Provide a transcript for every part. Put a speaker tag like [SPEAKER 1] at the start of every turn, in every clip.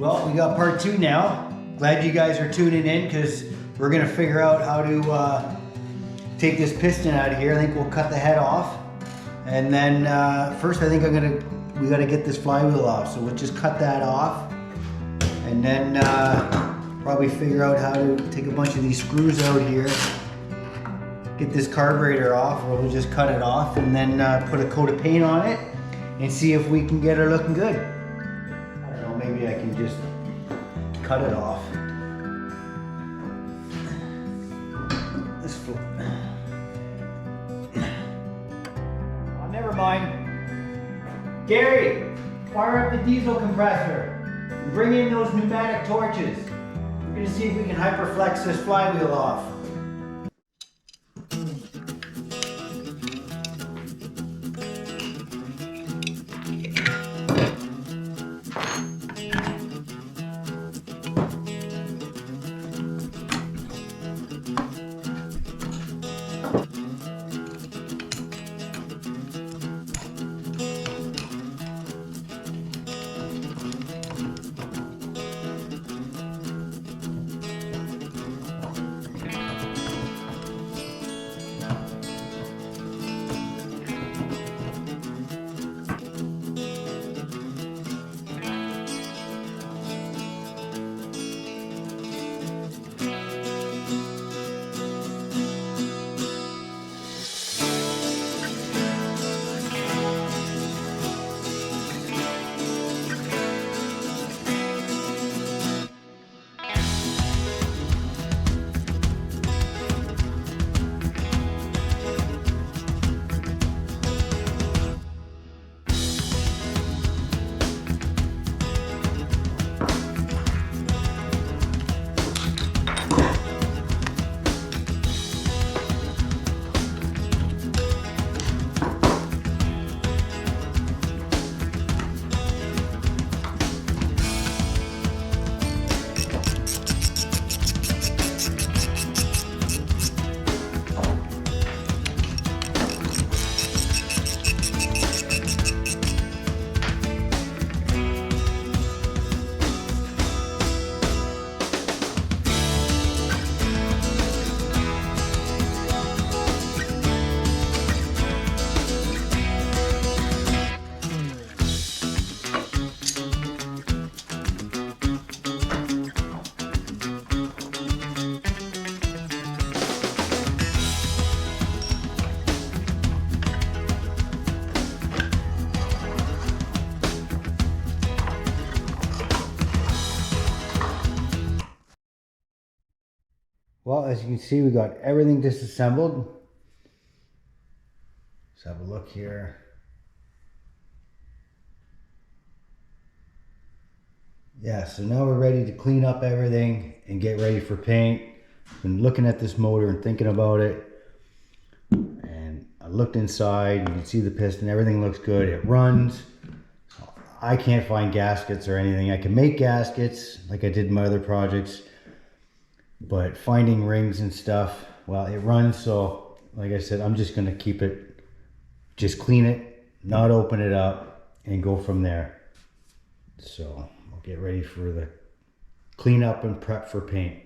[SPEAKER 1] Well, we got part 2 now. Glad you guys are tuning in because we're gonna figure out how to take this piston out of here. I think we'll cut the head off. And then first I think we gotta get this flywheel off. So we'll just cut that off. And then probably figure out how to take a bunch of these screws out here. Get this carburetor off, or we'll just cut it off and then put a coat of paint on it and see if we can get her looking good. I don't know, maybe I can just cut it off. This foot. Oh, never mind. Gary, fire up the diesel compressor and bring in those pneumatic torches. We're gonna see if we can hyperflex this flywheel off. Well, as you can see, we got everything disassembled. Let's have a look here. Yeah, so now we're ready to clean up everything and get ready for paint. Been looking at this motor and thinking about it. And I looked inside, you can see the piston, everything looks good, it runs. I can't find gaskets or anything. I can make gaskets like I did in my other projects. But finding rings and stuff, well, it runs, so like I said, I'm just gonna keep it, just clean it, not open it up, and go from there. So I'll get ready for the cleanup and prep for paint.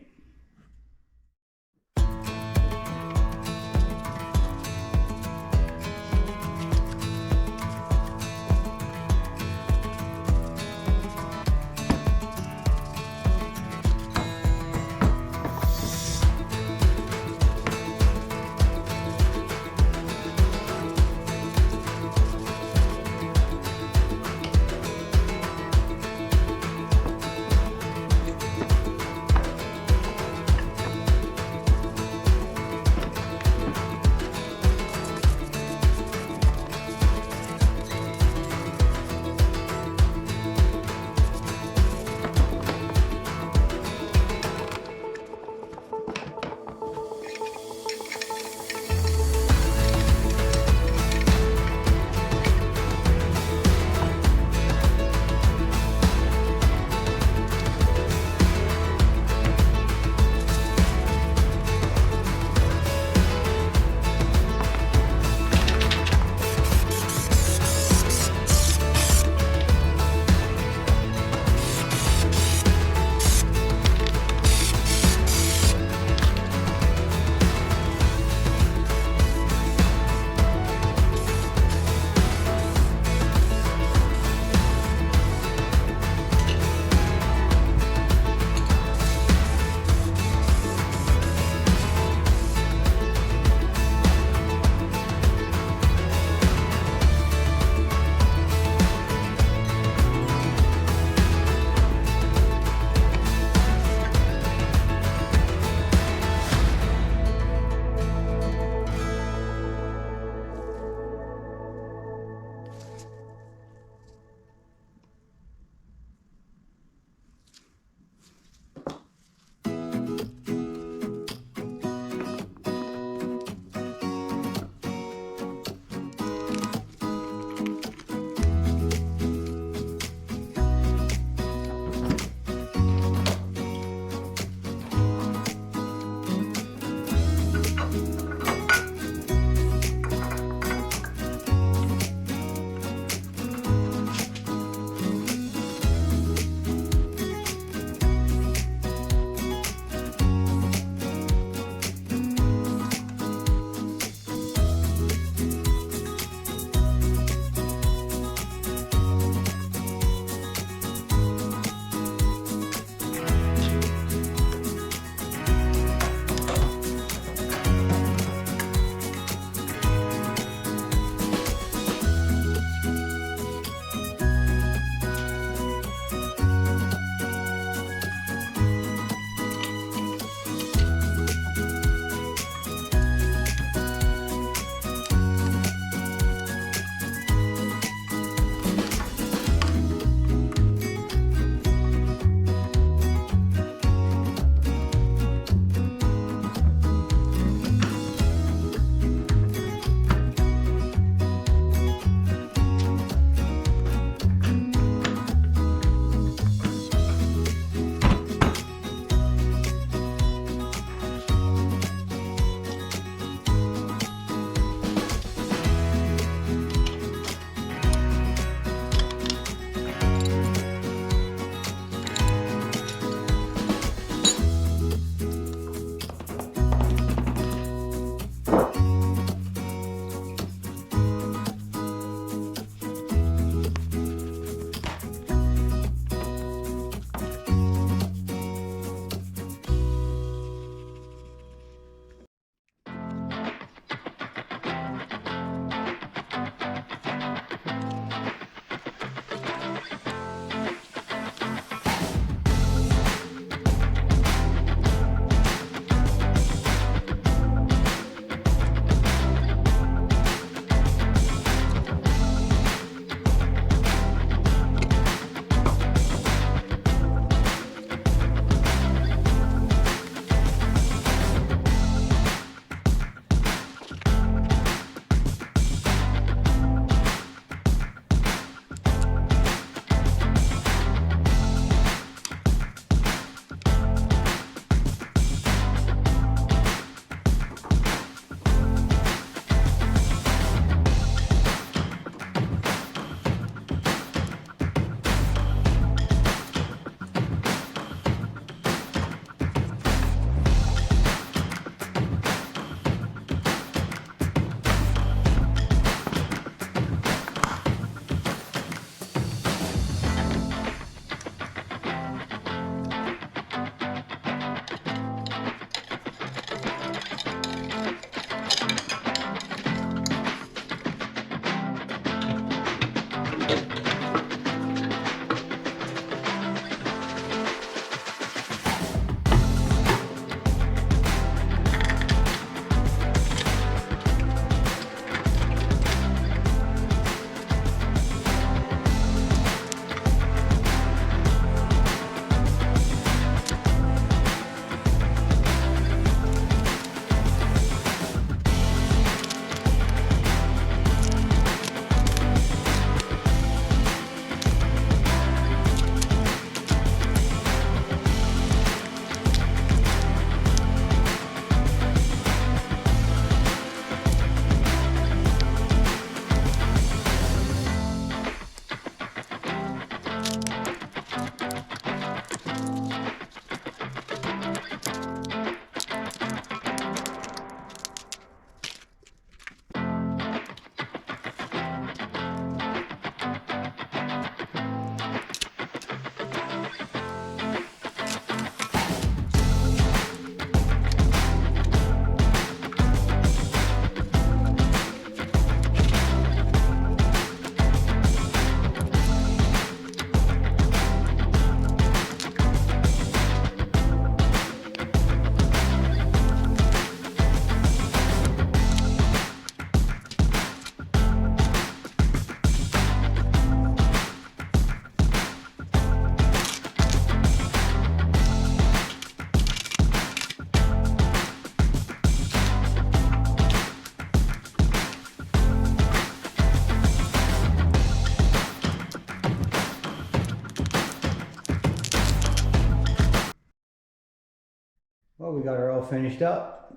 [SPEAKER 1] Well, we got her all finished up.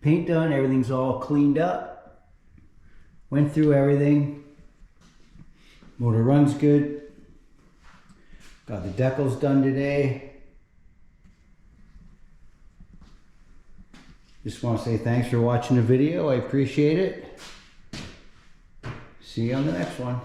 [SPEAKER 1] Paint done, everything's all cleaned up. Went through everything. Motor runs good. Got the decals done today. Just want to say thanks for watching the video. I appreciate it. See you on the next one.